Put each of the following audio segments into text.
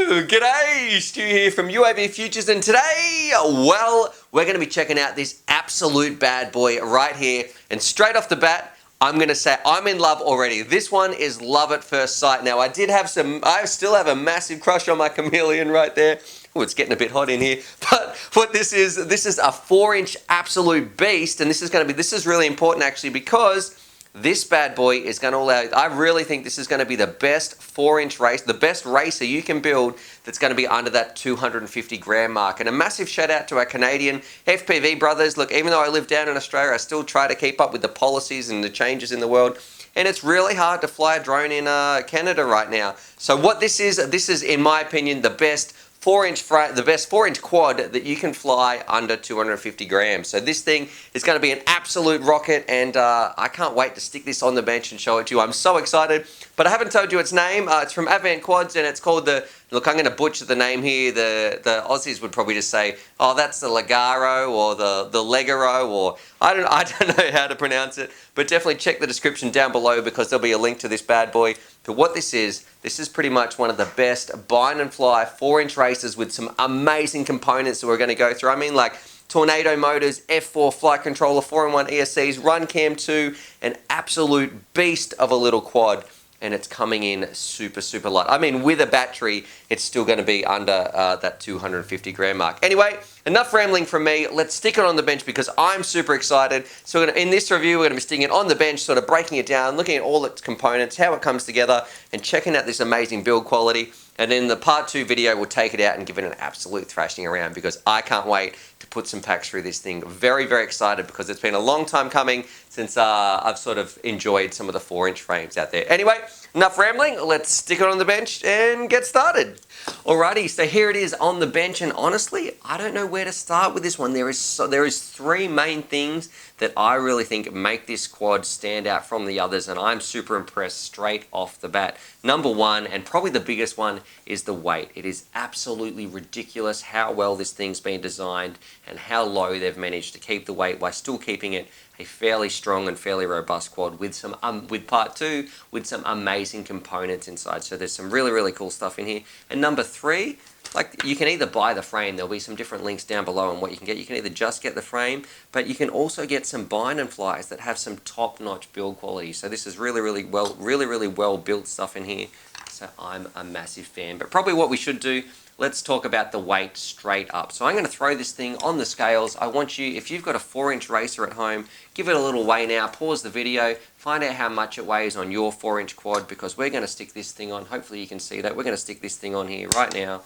G'day, Stu here from UAVfutures, and today, well, we're going to be checking out this absolute bad boy right here. And straight off the bat, I'm going to say I'm in love already. This one is love at first sight. Now, I still have a massive crush on my chameleon right there. Oh, it's getting a bit hot in here. But what this is a 4-inch absolute beast, and this is really important actually, because this bad boy is going to allow, I really think this is going to be the best 4-inch race, the best racer you can build that's going to be under that 250 gram mark. And a massive shout out to our Canadian FPV brothers. Look, even though I live down in Australia, I still try to keep up with the policies and the changes in the world. And it's really hard to fly a drone in Canada right now. So what this is in my opinion the best 4-inch quad that you can fly under 250 grams. So this thing is going to be an absolute rocket, and I can't wait to stick this on the bench and show it to you. I'm so excited, but I haven't told you its name. It's from Advent Quads, and it's called look, I'm going to butcher the name here. The Aussies would probably just say, oh, that's the Leggero or the Leggero, or I don't know how to pronounce it, but definitely check the description down below because there'll be a link to this bad boy. But what this is pretty much one of the best bind and fly 4-inch racers with some amazing components that we're going to go through. I mean, like tornado motors, F4 flight controller, 4-in-1 ESCs, run cam 2, an absolute beast of a little quad. And it's coming in super, super light. I mean, with a battery, it's still going to be under that 250 gram mark. Anyway, enough rambling from me. Let's stick it on the bench because I'm super excited. So in this review, we're going to be sticking it on the bench, sort of breaking it down, looking at all its components, how it comes together, and checking out this amazing build quality. And in the part 2 video, we'll take it out and give it an absolute thrashing around because I can't wait to put some packs through this thing. Very, very excited because it's been a long time coming since I've sort of enjoyed some of the 4-inch frames out there. Anyway, enough rambling. Let's stick it on the bench and get started. Alrighty, so here it is on the bench, and honestly, I don't know where to start with this one. There is 3 main things that I really think make this quad stand out from the others, and I'm super impressed straight off the bat. Number 1, and probably the biggest one, is the weight. It is absolutely ridiculous how well this thing's been designed and how low they've managed to keep the weight while still keeping it a fairly strong and fairly robust quad with some with part 2 with some amazing components inside. So there's some really, really cool stuff in here. And number 3, like, you can either buy the frame. There'll be some different links down below on what you can get. You can either just get the frame, but you can also get some bind and flies that have some top-notch build quality. So this is really, really well built stuff in here. So I'm a massive fan. But probably what we should do, let's talk about the weight straight up. So I'm going to throw this thing on the scales. I want you, if you've got a 4-inch racer at home, give it a little weigh now, pause the video, find out how much it weighs on your 4-inch quad, because we're going to stick this thing on. Hopefully you can see that. We're going to stick this thing on here right now.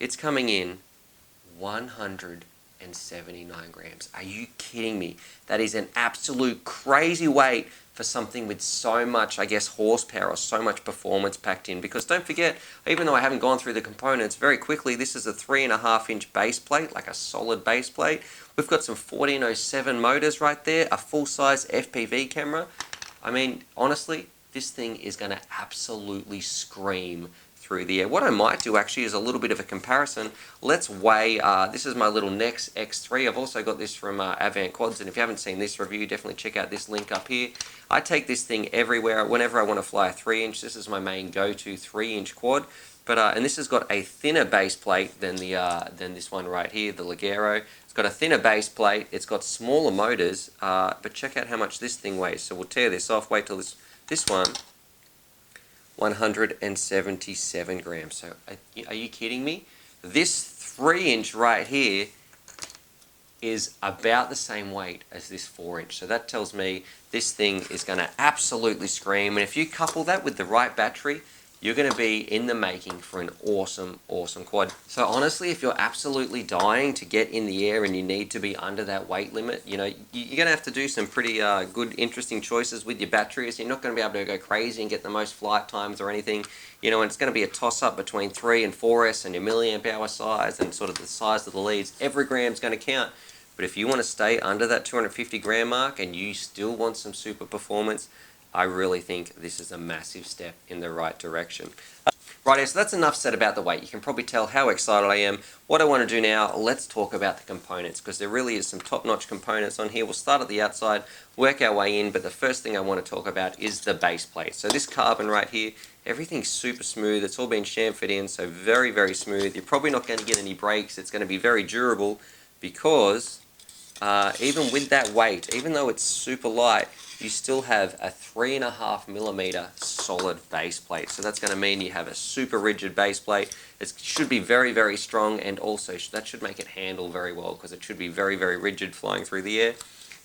It's coming in 179 grams. Are you kidding me? That is an absolute crazy weight for something with so much, I guess, horsepower or so much performance packed in. Because don't forget, even though I haven't gone through the components very quickly, this is a 3.5-inch base plate, like a solid base plate. We've got some 1407 motors right there, a full-size FPV camera. I mean, honestly, this thing is going to absolutely scream through the air. What I might do actually is a little bit of a comparison. Let's weigh, this is my little Nex X3. I've also got this from Advent Quads, and if you haven't seen this review, definitely check out this link up here. I take this thing everywhere, whenever I want to fly a 3-inch. This is my main go-to 3-inch quad. But and this has got a thinner base plate than this one right here, the Leggero. It's got a thinner base plate. It's got smaller motors. But check out how much this thing weighs. So we'll tear this off. Wait till this one. 177 grams. So are you kidding me? This 3-inch right here is about the same weight as this 4-inch. So that tells me this thing is going to absolutely scream. And if you couple that with the right battery, you're going to be in the making for an awesome, awesome quad. So honestly, if you're absolutely dying to get in the air and you need to be under that weight limit, you know, you're going to have to do some pretty good, interesting choices with your batteries. You're not going to be able to go crazy and get the most flight times or anything. You know, and it's going to be a toss-up between 3 and 4S and your milliamp hour size and sort of the size of the leads. Every gram's going to count. But if you want to stay under that 250 gram mark and you still want some super performance, I really think this is a massive step in the right direction. Righto, so that's enough said about the weight. You can probably tell how excited I am. What I want to do now, let's talk about the components, because there really is some top-notch components on here. We'll start at the outside, work our way in, but the first thing I want to talk about is the base plate. So this carbon right here, everything's super smooth. It's all been chamfered in, so very, very smooth. You're probably not going to get any breaks. It's going to be very durable because even with that weight, even though it's super light, you still have a 3.5mm solid base plate. So that's going to mean you have a super rigid base plate. It should be very, very strong, and also that should make it handle very well because it should be very, very rigid flying through the air.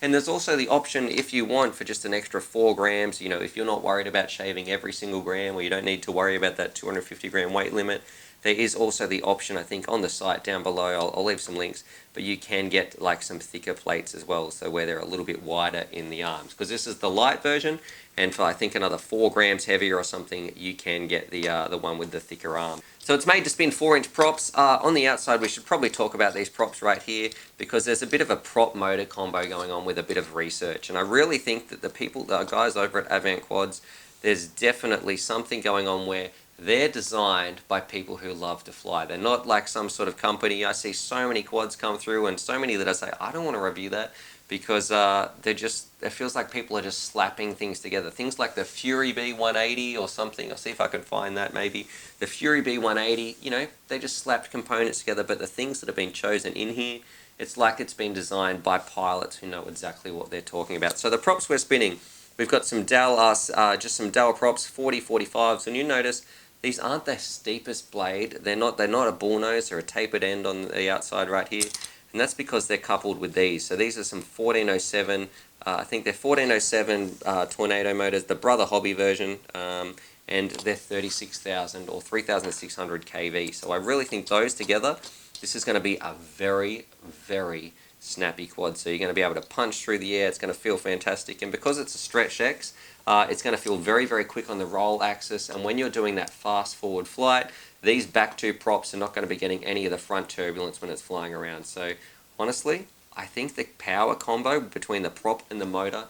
And there's also the option, if you want, for just an extra 4 grams, if you're not worried about shaving every single gram, or you don't need to worry about that 250 gram weight limit, there is also the option, I think, on the site down below. I'll leave some links, but you can get like some thicker plates as well, so where they're a little bit wider in the arms. Because this is the light version, and for I think another 4 grams heavier or something, you can get the one with the thicker arm. So it's made to spin 4-inch props. On the outside, we should probably talk about these props right here, because there's a bit of a prop motor combo going on with a bit of research. And I really think that the guys over at Avant Quads, there's definitely something going on where they're designed by people who love to fly. They're not like some sort of company. I see so many quads come through, and so many that I say, I don't want to review that, because it feels like people are just slapping things together. Things like the Fury B180 or something. I'll see if I can find that maybe. The Fury B180, they just slapped components together, but the things that have been chosen in here, it's like it's been designed by pilots who know exactly what they're talking about. So the props we're spinning, we've got some just some Dell props, 40-45s, and you notice these aren't the steepest blade. They're not a bullnose. They're a tapered end on the outside right here. And that's because they're coupled with these. So these are some 1407, I think they're 1407 Tornado motors, the Brother Hobby version, and they're 36,000 or 3,600 kV. So I really think those together, this is going to be a very, very snappy quad. So you're going to be able to punch through the air. It's going to feel fantastic. And because it's a Stretch X, it's going to feel very, very quick on the roll axis, and when you're doing that fast forward flight, these back two props are not going to be getting any of the front turbulence when it's flying around. So honestly, I think the power combo between the prop and the motor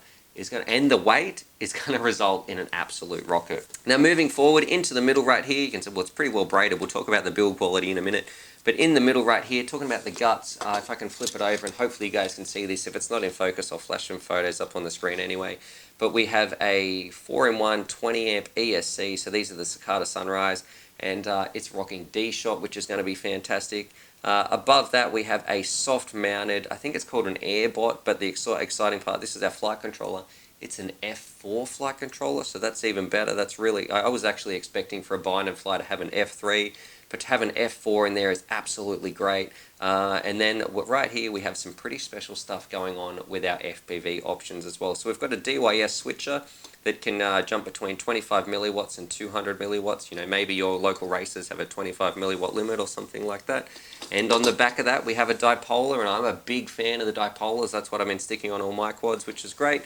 and the weight is going to result in an absolute rocket. Now moving forward into the middle right here, you can see, well, it's pretty well braided. We'll talk about the build quality in a minute. But in the middle right here, talking about the guts, if I can flip it over, and hopefully you guys can see this. If it's not in focus, I'll flash some photos up on the screen anyway. But we have a 4-in-1 20 amp ESC, so these are the Cicada Sunrise, and it's rocking D-Shot, which is going to be fantastic. Above that, we have a soft mounted, I think it's called an Airbot, but the exciting part, this is our flight controller. It's an F4 flight controller, so that's even better. That's really, I was actually expecting for a bind and fly to have an F3, but to have an F4 in there is absolutely great. And then right here we have some pretty special stuff going on with our FPV options as well. So we've got a DYS switcher that can jump between 25 milliwatts and 200 milliwatts. Maybe your local racers have a 25 milliwatt limit or something like that. And on the back of that we have a dipolar, and I'm a big fan of the dipolars. That's what I've been sticking on all my quads, which is great.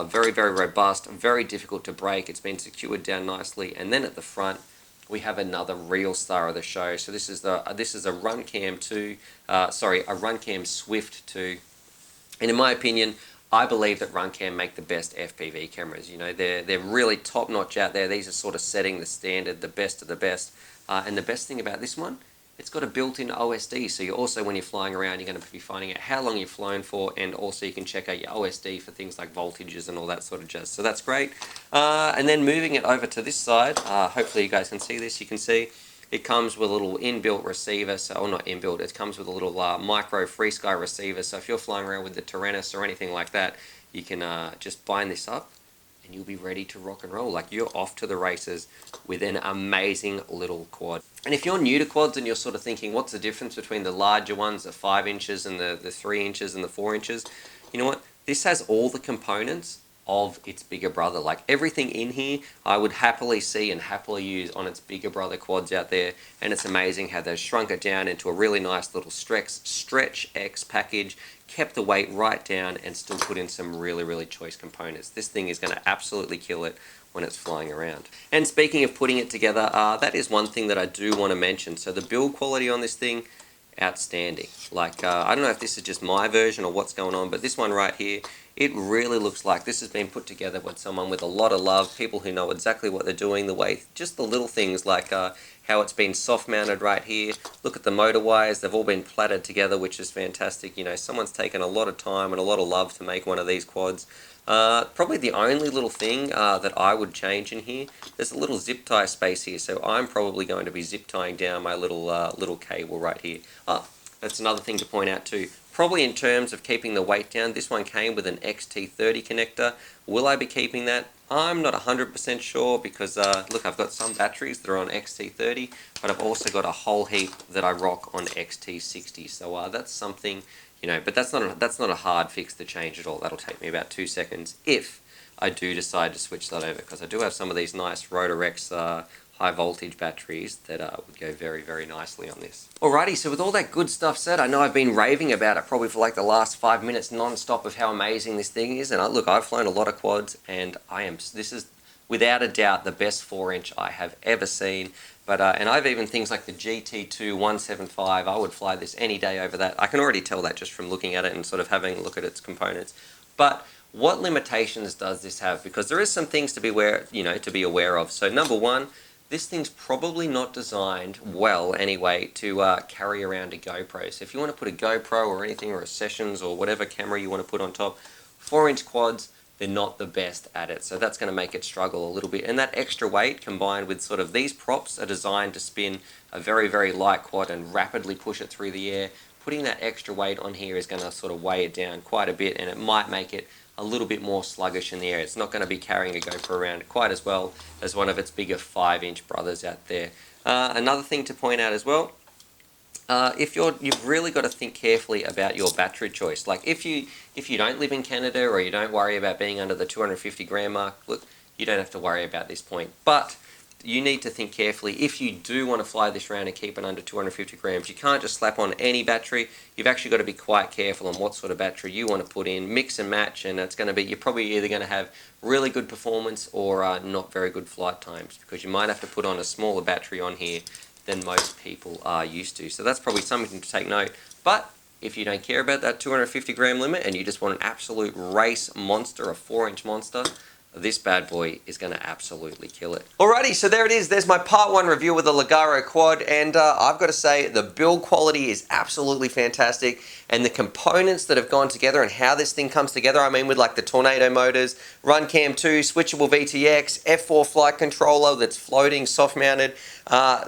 Very, very robust, very difficult to break. It's been secured down nicely. And then at the front, we have another real star of the show. So this is a Runcam 2, a Runcam Swift 2, and in my opinion, I believe that Runcam make the best FPV cameras. They're really top notch out there. These are sort of setting the standard, the best of the best. And the best thing about this one, it's got a built-in OSD, so you also, when you're flying around, you're going to be finding out how long you've flown for, and also you can check out your OSD for things like voltages and all that sort of jazz. So that's great. And then moving it over to this side, hopefully you guys can see this. You can see it comes with a little inbuilt receiver, or not inbuilt, it comes with a little micro FreeSky receiver. So if you're flying around with the Tyrannus or anything like that, you can just bind this up, and you'll be ready to rock and roll. Like, you're off to the races with an amazing little quad. And if you're new to quads and you're sort of thinking, what's the difference between the larger ones, the 5 inches, and the 3 inches and the 4 inches? You know what? This has all the components of its bigger brother. Like, everything in here, I would happily see and happily use on its bigger brother quads out there. And it's amazing how they've shrunk it down into a really nice little Stretch X package, kept the weight right down, and still put in some really, really choice components. This thing is going to absolutely kill it when it's flying around. And speaking of putting it together, that is one thing that I do want to mention. So the build quality on this thing, outstanding. Like, I don't know if this is just my version or what's going on, but this one right here, it really looks like this has been put together with someone with a lot of love, people who know exactly what they're doing, the way, just the little things like how it's been soft mounted right here. Look at the motor wires, they've all been plaited together, which is fantastic. You know, someone's taken a lot of time and a lot of love to make one of these quads. Probably the only little thing that I would change in here, there's a little zip tie space here, so I'm probably going to be zip tying down my little cable right here. That's another thing to point out too. Probably in terms of keeping the weight down, this one came with an XT30 connector. Will I be keeping that? I'm not 100% sure because, look, I've got some batteries that are on XT30, but I've also got a whole heap that I rock on XT60. So that's something, you know, but that's not a hard fix to change at all. That'll take me about 2 seconds if I do decide to switch that over, because I do have some of these nice Rotor-X high voltage batteries that would go very, very nicely on this. Alrighty, so with all that good stuff said, I know I've been raving about it probably for like the last 5 minutes non-stop of how amazing this thing is, and look, I've flown a lot of quads, and this is without a doubt the best 4-inch I have ever seen. But and I've even things like the GT2 175, I would fly this any day over that. I can already tell that just from looking at it and sort of having a look at its components. But what limitations does this have? Because there is some things to be aware of. So number one, this thing's probably not designed well anyway to carry around a GoPro. So if you want to put a GoPro or anything, or a Sessions or whatever camera you want to put on top, 4-inch quads, they're not the best at it. So that's going to make it struggle a little bit. And that extra weight combined with sort of these props are designed to spin a very, very light quad and rapidly push it through the air. Putting that extra weight on here is going to sort of weigh it down quite a bit, and it might make it a little bit more sluggish in the air. It's not going to be carrying a GoPro around quite as well as one of its bigger 5-inch brothers out there. Another thing to point out as well, you've really got to think carefully about your battery choice. Like if you don't live in Canada, or you don't worry about being under the 250 gram mark, look, you don't have to worry about this point. But you need to think carefully. If you do want to fly this around and keep it under 250 grams, you can't just slap on any battery. You've actually got to be quite careful on what sort of battery you want to put in, mix and match, and you're probably either going to have really good performance or not very good flight times, because you might have to put on a smaller battery on here than most people are used to. So that's probably something to take note. But if you don't care about that 250 gram limit and you just want an absolute race monster, a 4-inch monster, this bad boy is going to absolutely kill it. Alrighty, so there it is. There's my part 1 review with the Leggero quad, and I've got to say the build quality is absolutely fantastic, and the components that have gone together and how this thing comes together, I mean with like the Tornado motors, Run Cam 2, switchable VTX, F4 flight controller that's floating, soft mounted,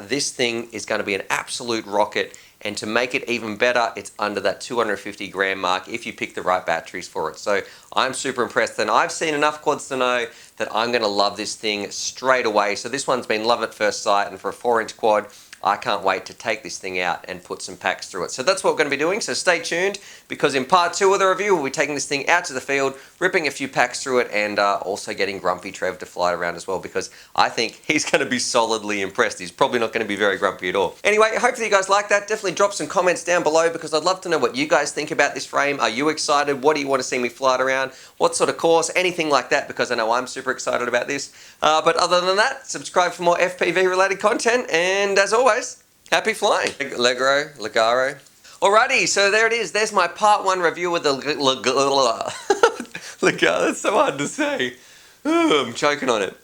this thing is going to be an absolute rocket. And to make it even better, it's under that 250 gram mark if you pick the right batteries for it. So I'm super impressed, and I've seen enough quads to know that I'm going to love this thing straight away. So this one's been love at first sight, and for a 4-inch quad, I can't wait to take this thing out and put some packs through it. So that's what we're going to be doing, so stay tuned, because in part 2 of the review, we'll be taking this thing out to the field, ripping a few packs through it, and also getting Grumpy Trev to fly it around as well, because I think he's going to be solidly impressed. He's probably not going to be very grumpy at all. Anyway, hopefully you guys like that. Definitely drop some comments down below, because I'd love to know what you guys think about this frame. Are you excited? What do you want to see me fly it around? What sort of course? Anything like that, because I know I'm super excited about this. But other than that, subscribe for more FPV related content, and as always, happy flying. Leggero. Alrighty, so there it is. There's my part 1 review with the Leggero. That's so hard to say. Ooh, I'm choking on it.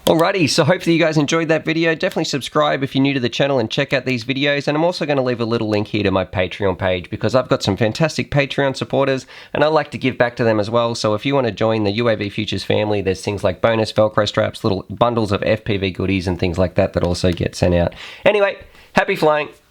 Alrighty, so hopefully you guys enjoyed that video. Definitely subscribe if you're new to the channel and check out these videos. And I'm also going to leave a little link here to my Patreon page, because I've got some fantastic Patreon supporters and I like to give back to them as well. So if you want to join the UAVfutures family, there's things like bonus Velcro straps, little bundles of FPV goodies and things like that that also get sent out. Anyway, happy flying.